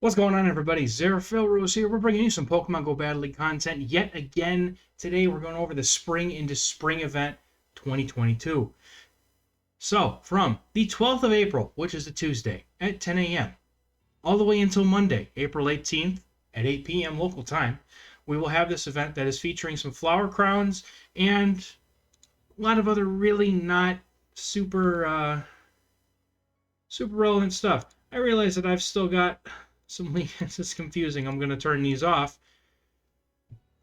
What's going on, everybody? Rose here. We're bringing you some Pokemon Go Battle League content yet again. Today we're going over the Spring into Spring event 2022. So, from the 12th of April, which is a Tuesday, at 10 a.m., all the way until Monday, April 18th, at 8 p.m. local time, we will have this event that is featuring some flower crowns and a lot of other really not super relevant stuff. I realize that I've still got some links. This is confusing. I'm going to turn these off.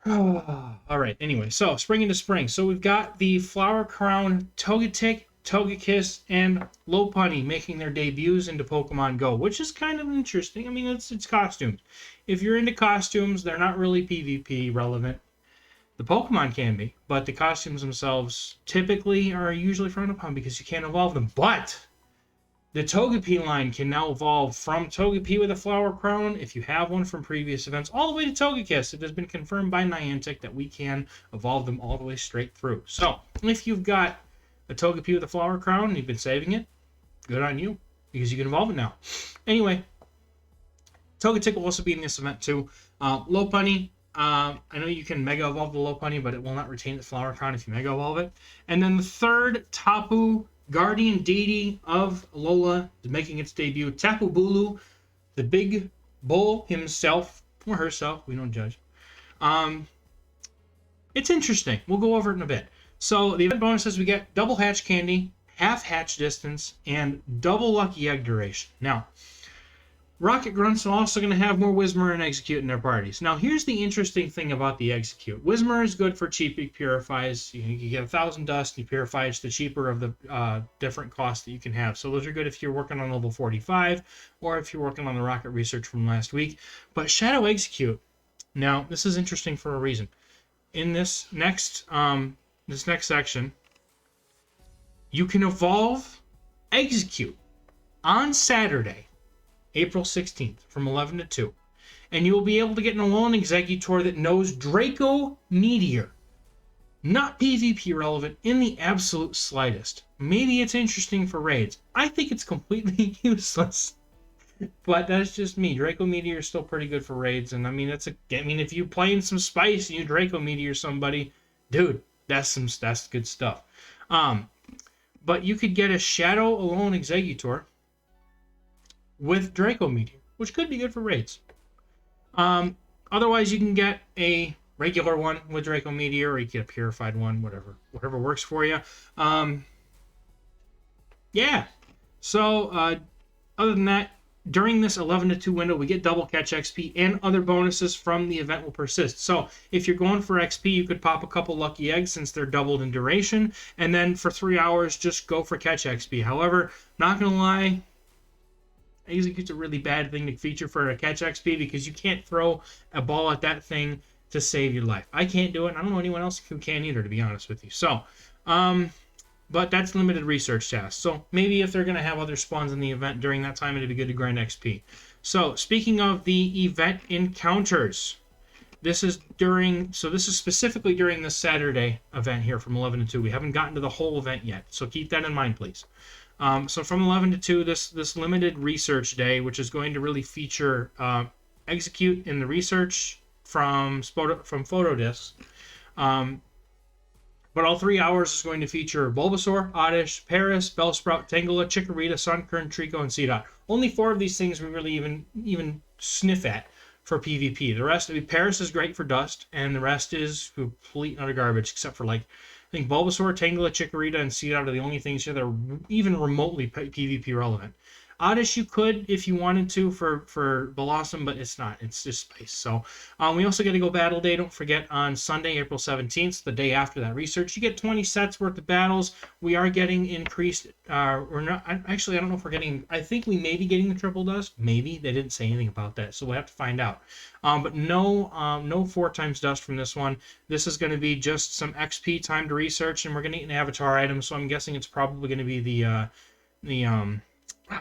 All right. Anyway, so spring into spring. So we've got the Flower Crown, Togetic, Togekiss, and Lopunny making their debuts into Pokemon Go, which is kind of interesting. I mean, it's costumes. If you're into costumes, they're not really PvP relevant. The Pokemon can be, but the costumes themselves typically are usually frowned upon because you can't evolve them. But the Togepi line can now evolve from Togepi with a Flower Crown, if you have one from previous events, all the way to Togekiss. It has been confirmed by Niantic that we can evolve them all the way straight through. So, if you've got a Togepi with a Flower Crown and you've been saving it, good on you, because you can evolve it now. Anyway, Togetic will also be in this event too. Lopunny, I know you can Mega Evolve the Lopunny, but it will not retain its Flower Crown if you Mega Evolve it. And then the third, Tapu, Guardian deity of Alola, is making its debut. Tapu Bulu, the big bull himself, or herself, we don't judge. It's interesting. We'll go over it in a bit. So the event bonuses, we get double hatch candy, half hatch distance, and double lucky egg duration. Now, Rocket Grunts are also going to have more Whismur and Execute in their parties. Now, here's the interesting thing about the Execute. Whismur is good for cheap. It purifies. You get 1,000 dust, you purify. It's the cheaper of the different costs that you can have. So those are good if you're working on level 45 or if you're working on the Rocket Research from last week. But Shadow Execute, now, this is interesting for a reason. In this next section, you can evolve Execute on Saturday, April 16th, from 11 to 2. And you will be able to get an Alolan Exeggutor that knows Draco Meteor. Not PvP relevant in the absolute slightest. Maybe it's interesting for raids. I think it's completely useless. But that's just me. Draco Meteor is still pretty good for raids. And I mean, if you're playing some spice and you Draco Meteor somebody, dude, that's good stuff. But you could get a Shadow Alolan Exeggutor with Draco Meteor, which could be good for raids. Otherwise, you can get a regular one with Draco Meteor, or you get a purified one, whatever works for you. Yeah. So, other than that, during this 11 to 2 window, we get double catch XP, and other bonuses from the event will persist. So, if you're going for XP, you could pop a couple lucky eggs since they're doubled in duration, and then for 3 hours, just go for catch XP. However, not gonna lie, Execute's a really bad thing to feature for a catch XP because you can't throw a ball at that thing to save your life. I can't do it. I don't know anyone else who can either, to be honest with you. So, but that's limited research tasks. So maybe if they're going to have other spawns in the event during that time, it'd be good to grind XP. So speaking of the event encounters, this is specifically during the Saturday event here from 11 to 2. We haven't gotten to the whole event yet, so keep that in mind, please. So from 11 to 2, this limited research day, which is going to really feature Execute in the research from photo discs. But all 3 hours is going to feature Bulbasaur, Oddish, Paris, Bellsprout, Tangela, Chikorita, Sunkern, Trico, and Seedot. Only 4 of these things we really even sniff at for PvP. The rest, Paris is great for dust, and the rest is complete and utter garbage, except for I think Bulbasaur, Tangela, Chikorita, and Seedot are the only things here that are even remotely PvP relevant. Oddish you could if you wanted to for Blossom, but it's not. It's just space. So we also get to go battle day. Don't forget on Sunday, April 17th, the day after that research, you get 20 sets worth of battles. We are getting increased. We're not actually. I don't know if we're getting. I think we may be getting the triple dust. Maybe they didn't say anything about that, so we'll have to find out. But no 4 times dust from this one. This is going to be just some XP time to research, and we're going to get an avatar item. So I'm guessing it's probably going to be the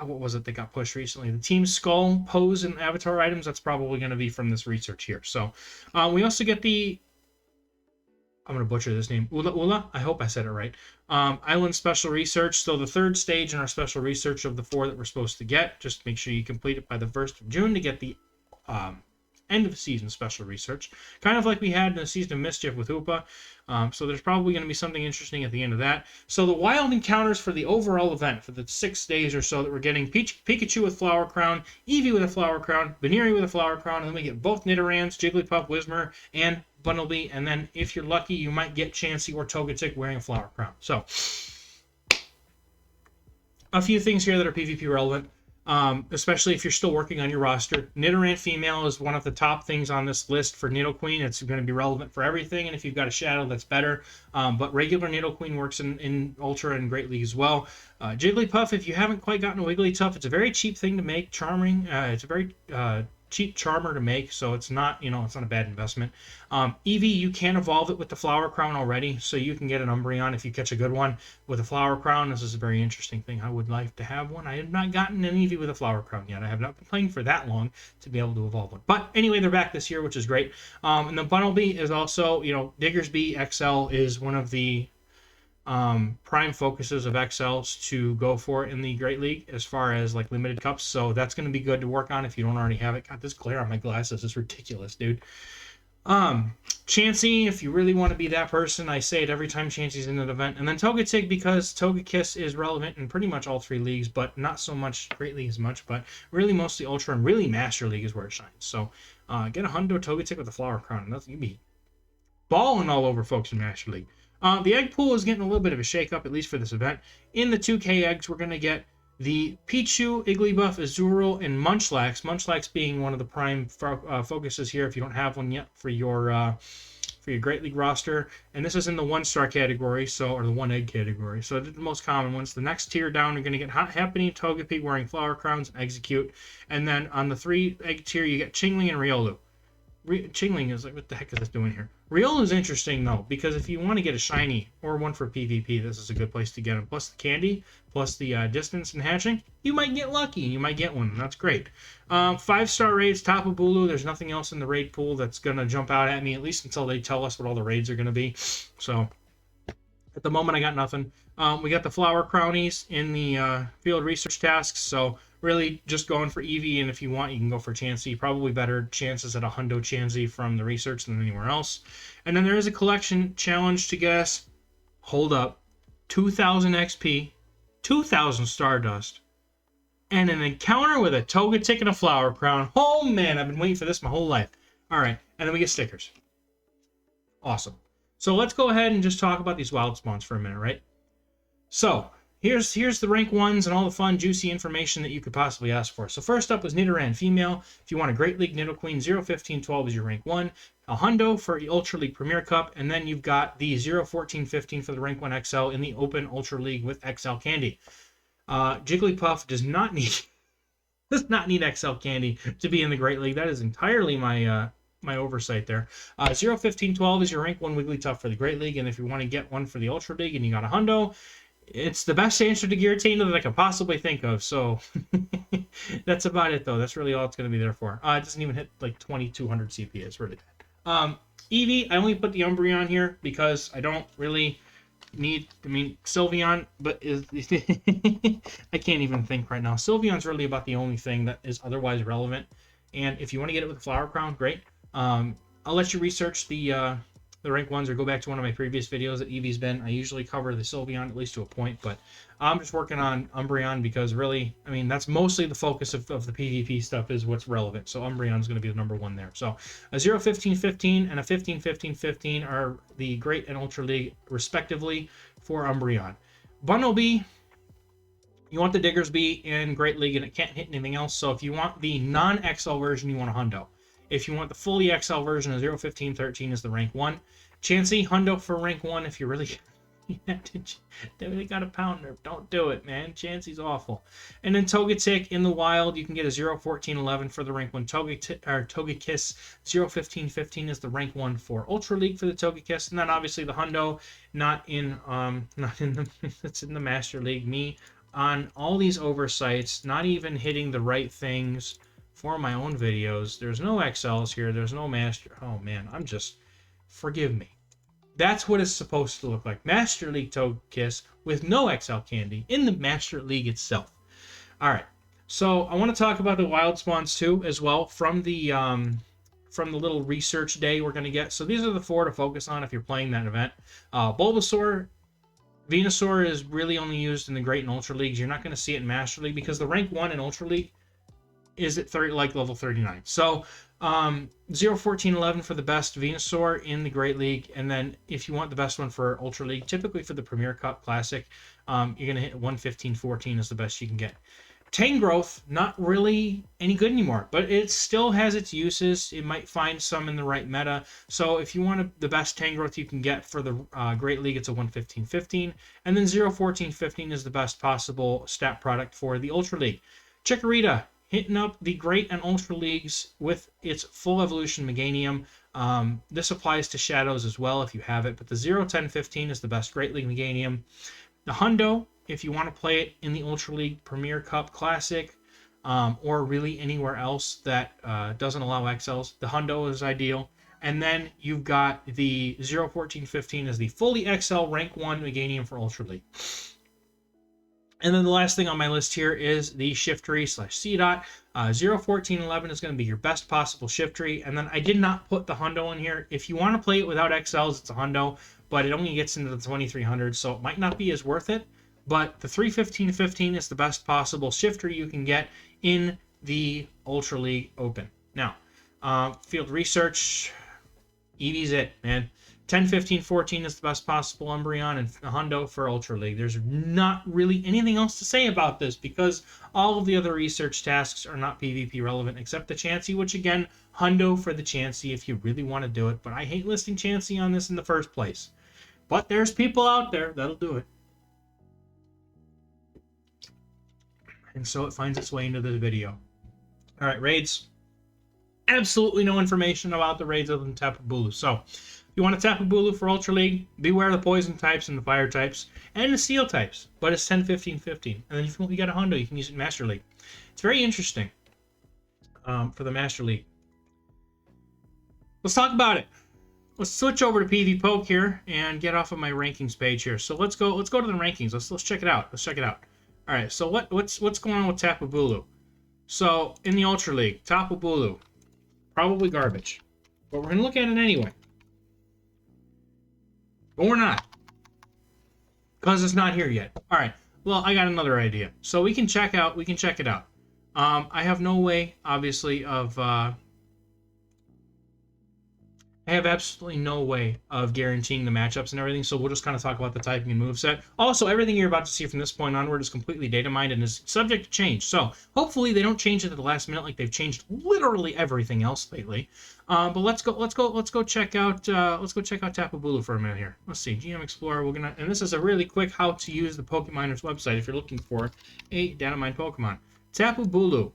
what was it that got pushed recently? The Team Skull pose and avatar items. That's probably going to be from this research here. So we also get the I'm going to butcher this name. Ula? I hope I said it right. Island Special Research. So the third stage in our Special Research of the 4 that we're supposed to get. Just make sure you complete it by the 1st of June to get the end of season special research, kind of like we had in the Season of Mischief with Hoopa. So there's probably going to be something interesting at the end of that. So the wild encounters for the overall event, for the 6 days or so that we're getting Pikachu with Flower Crown, Eevee with a Flower Crown, Baneri with a Flower Crown, and then we get both Nidorans, Jigglypuff, Whismur, and Bunnelby. And then if you're lucky, you might get Chansey or Togetic wearing a Flower Crown. So a few things here that are PvP relevant. Especially if you're still working on your roster. Nidoran female is one of the top things on this list for Nidoqueen. It's going to be relevant for everything, and if you've got a Shadow, that's better. But regular Nidoqueen works in Ultra and Great League as well. Jigglypuff, if you haven't quite gotten a Wigglytuff, it's a very cheap thing to make. Charming. It's a very cheap charmer to make, so it's not, it's not a bad investment. Eevee, you can evolve it with the Flower Crown already, so you can get an Umbreon if you catch a good one with a Flower Crown. This is a very interesting thing. I would like to have one. I have not gotten an Eevee with a Flower Crown yet. I have not been playing for that long to be able to evolve one. But anyway, they're back this year, which is great. And the Bunnelby is also, Diggersby XL is one of the prime focuses of XLs to go for in the Great League as far as like limited cups, so that's going to be good to work on if you don't already have it. God, this glare on my glasses is ridiculous, dude. Chansey, if you really want to be that person, I say it every time Chansey's in an event. And then Togetic, because Togekiss is relevant in pretty much all 3 leagues, but not so much Great League as much, but really mostly Ultra and really Master League is where it shines. So get a Hundo Togetic with a Flower Crown, and that's you be balling all over folks in Master League. The egg pool is getting a little bit of a shake-up, at least for this event. In the 2K eggs, we're going to get the Pichu, Igglybuff, Azurill, and Munchlax. Munchlax being one of the prime focuses here if you don't have one yet for your Great League roster. And this is in the 1-star category, or the 1-egg category. So the most common ones. The next tier down, you're going to get Happiny, Togepi wearing Flower Crowns, and Execute. And then on the 3-egg tier, you get Chingling and Riolu. Chingling is like, what the heck is this doing here? Riolu is interesting, though, because if you want to get a shiny or one for PvP, this is a good place to get them. Plus the candy, plus the distance and hatching, you might get lucky. You might get one. That's great. 5-star raids, Tapu, Bulu. There's nothing else in the raid pool that's going to jump out at me, at least until they tell us what all the raids are going to be. So at the moment, I got nothing. We got the Flower Crownies in the field research tasks, so really just going for Eevee, and if you want, you can go for Chansey. Probably better chances at a Hundo Chansey from the research than anywhere else. And then there is a collection challenge to get us, hold up, 2,000 XP, 2,000 Stardust, and an encounter with a Togetic and a Flower Crown. Oh man, I've been waiting for this my whole life. Alright, and then we get stickers. Awesome. So let's go ahead and just talk about these wild spawns for a minute, right? So here's the rank 1s and all the fun, juicy information that you could possibly ask for. So first up was Nidoran female. If you want a Great League Nidoqueen, 01512 is your rank 1. A Hundo for Ultra League Premier Cup, and then you've got the 01415 for the rank 1 XL in the Open Ultra League with XL Candy. Jigglypuff does not need XL Candy to be in the Great League. That is entirely my my oversight there. 01512 is your rank 1 Wigglytuff for the Great League, and if you want to get one for the Ultra League and you got a Hundo, it's the best answer to Giratina that I can possibly think of. So that's about it, though. That's really all it's going to be there for. It doesn't even hit like 2200 CP. It's really bad. Eevee, I only put the Umbreon here because I don't really need, Sylveon, but I can't even think right now. Sylveon's really about the only thing that is otherwise relevant. And if you want to get it with a Flower Crown, great. I'll let you research the rank 1s or go back to one of my previous videos that Eevee's been. I usually cover the Sylveon at least to a point, but I'm just working on Umbreon because really, that's mostly the focus of the PvP stuff is what's relevant. So Umbreon's going to be the number 1 there. So a 01515 and a 151515 are the Great and Ultra League respectively for Umbreon. Bunnelby, you want the Diggersby in Great League and it can't hit anything else. So if you want the non-XL version, you want a Hundo. If you want the fully XL version, a 01513 is the rank 1. Chansey, Hundo for rank 1 if you really they got a pounder. Don't do it, man. Chansey's awful. And then Togetic in the wild, you can get a 01411 for the rank 1 Togekiss. 01515 is the rank 1 for Ultra League for the Togekiss. And then obviously the Hundo, it's in the Master League. Me on all these oversights, not even hitting the right things for my own videos. There's no XLs here. There's no Master. Oh, man. Forgive me. That's what it's supposed to look like. Master League Togekiss with no XL candy in the Master League itself. All right. So I want to talk about the wild spawns too, as well, from the little research day we're going to get. So these are the 4 to focus on if you're playing that event. Bulbasaur, Venusaur is really only used in the Great and Ultra Leagues. You're not going to see it in Master League because the rank 1 in Ultra League is at level 39. So 0, 14, 11 for the best Venusaur in the Great League, and then if you want the best one for Ultra League, typically for the Premier Cup Classic, you're going to hit 1, 15, 14 is the best you can get. Tangrowth, not really any good anymore, but it still has its uses. It might find some in the right meta. So if you want the best Tangrowth you can get for the Great League, it's a 115-15. And then 0-14-15 is the best possible stat product for the Ultra League. Chikorita, hitting up the Great and Ultra Leagues with its full evolution Meganium. This applies to Shadows as well if you have it, but the 0-10-15 is the best Great League Meganium. The Hundo, if you want to play it in the Ultra League Premier Cup Classic, or really anywhere else that doesn't allow XLs, the Hundo is ideal. And then you've got the 0-14-15 as the fully XL rank 1 Meganium for Ultra League. And then the last thing on my list here is the Shiftry / CDOT. 0-14-11 is going to be your best possible Shiftry. And then I did not put the Hundo in here. If you want to play it without XLs, it's a Hundo, but it only gets into the 2300, so it might not be as worth it. But the 3-15-15 is the best possible Shifter you can get in the Ultra League Open. Now, field research, Eevee's it, man. 10-15-14 is the best possible Umbreon, and Hundo for Ultra League. There's not really anything else to say about this because all of the other research tasks are not PvP relevant except the Chansey, which again, Hundo for the Chansey if you really want to do it. But I hate listing Chansey on this in the first place. But there's people out there that'll do it. And so it finds its way into this video. All right, raids. Absolutely no information about the raids other than Tapu Bulu. So, if you want to Tapu Bulu for Ultra League, beware the poison types and the fire types and the steel types. But it's 10-15-15. And then if you got a Hundo, you can use it in Master League. It's very interesting for the Master League. Let's talk about it. Let's switch over to PV Poke here and get off of my rankings page here. So let's go to the rankings. Let's check it out. All right, so what's going on with Tapu Bulu? So in the Ultra League, Tapu Bulu, probably garbage, but we're gonna look at it anyway. But we're not, because it's not here yet. All right. Well, I got another idea. So we can check it out. I have no way, obviously, of I have absolutely no way of guaranteeing the matchups and everything, so we'll just kind of talk about the typing and moveset. Also, everything you're about to see from this point onward is completely data mined and is subject to change. So hopefully they don't change it at the last minute like they've changed literally everything else lately. But let's go check out Tapu Bulu for a minute here. Let's see, GM Explorer. And this is a really quick how to use the Pokemoners website if you're looking for a data mined Pokemon. Tapu Bulu.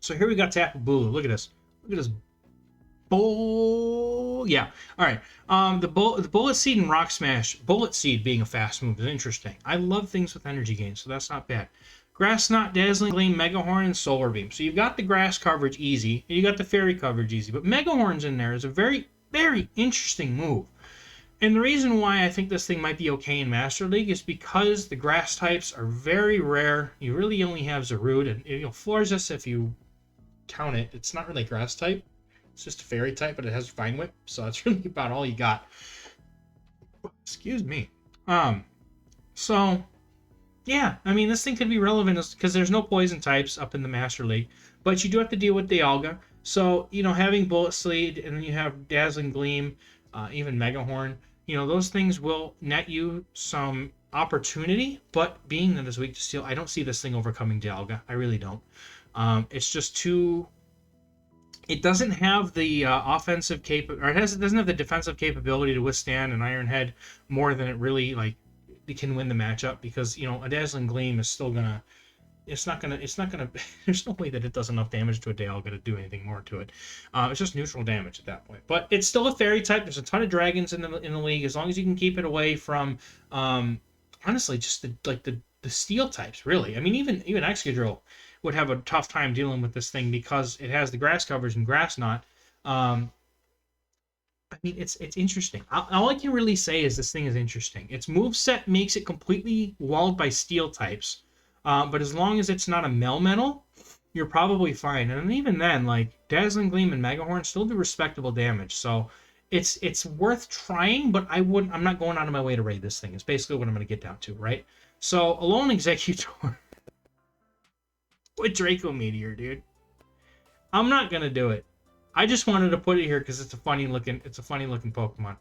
So here we got Tapu Bulu. Look at this. Look at this. Yeah. All right. The Bullet Seed and Rock Smash. Bullet Seed being a fast move is interesting. I love things with energy gain, so that's not bad. Grass Knot, Dazzling Gleam, Mega Horn, and Solar Beam. So you've got the grass coverage easy, and you got the fairy coverage easy. But Mega Horn's in there is a very, very interesting move. And the reason why I think this thing might be okay in Master League is because the grass types are very rare. You really only have Zarude, and Florzus, if you count it, it's not really grass type. It's just a fairy type, but it has Vine Whip, so that's really about all you got. Excuse me. So, yeah, I mean, this thing could be relevant because there's no poison types up in the Master League, but you do have to deal with Dialga. So, having Bullet Seed, and then you have Dazzling Gleam, even Mega Horn, those things will net you some opportunity, but being that it's weak to Steel, I don't see this thing overcoming Dialga. I really don't. It's just too... It doesn't have the offensive it doesn't have the defensive capability to withstand an Iron Head more than it really it can win the matchup, because a Dazzling Gleam is still gonna. It's not gonna. There's no way that it does enough damage to a Dialga to do anything more to it. It's just neutral damage at that point. But it's still a fairy type. There's a ton of dragons in the league. As long as you can keep it away from, honestly, just the steel types. Really, I mean, even Excadrill would have a tough time dealing with this thing because it has the grass coverage and Grass Knot. I mean, it's interesting. All I can really say is this thing is interesting. Its moveset makes it completely walled by steel types. But as long as it's not a Melmetal, you're probably fine. And even then, like Dazzling Gleam and Megahorn still do respectable damage. So it's worth trying, but I'm not going out of my way to raid this thing. It's basically what I'm gonna get down to, right? So Alone Executor with Draco Meteor, dude. I'm not gonna do it. I just wanted to put it here because it's a funny looking Pokemon.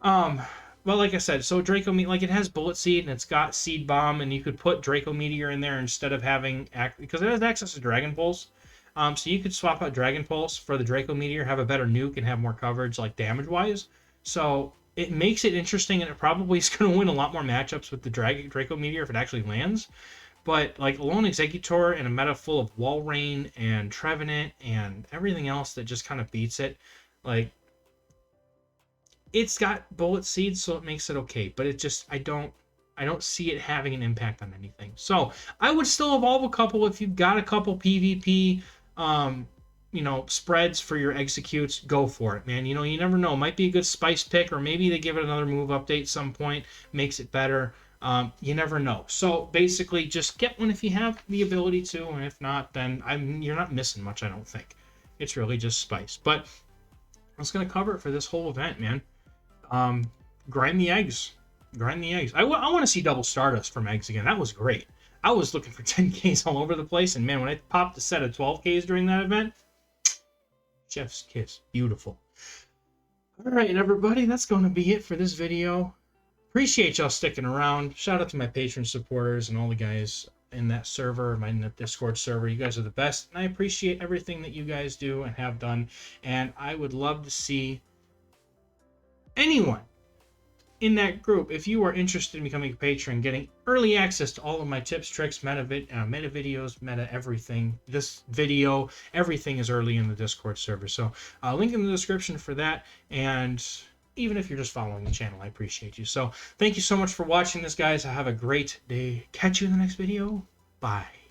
Well, like I said, so Draco Meteor, like it has Bullet Seed and it's got Seed Bomb, and you could put Draco Meteor in there instead of having because it has access to Dragon Pulse. So you could swap out Dragon Pulse for the Draco Meteor, have a better nuke, and have more coverage, like damage wise. So it makes it interesting, and it probably is going to win a lot more matchups with the Draco Meteor if it actually lands. But like Alone Executor in a meta full of Walrein and Trevenant and everything else that just kind of beats it, like it's got Bullet Seeds, so it makes it okay. But it just I don't see it having an impact on anything. So I would still evolve a couple if you've got a couple PvP spreads for your executes. Go for it, man. You never know. Might be a good spice pick, or maybe they give it another move update some point, makes it better. You never know. So basically, just get one if you have the ability to, and if not, then you're not missing much, I don't think. It's really just spice. But that's going to cover it for this whole event, man. Grind the eggs. Grind the eggs. I want to see double Stardust from eggs again. That was great. I was looking for 10Ks all over the place, and man, when I popped a set of 12Ks during that event, chef's kiss. Beautiful. All right, everybody, that's going to be it for this video. Appreciate y'all sticking around. Shout out to my Patreon supporters and all the guys in that server, my Discord server. You guys are the best, and I appreciate everything that you guys do and have done. And I would love to see anyone in that group, if you are interested in becoming a patron, getting early access to all of my tips, tricks, meta videos, meta everything. This video, everything is early in the Discord server. So link in the description for that. And even if you're just following the channel, I appreciate you. So thank you so much for watching this, guys. Have a great day. Catch you in the next video. Bye.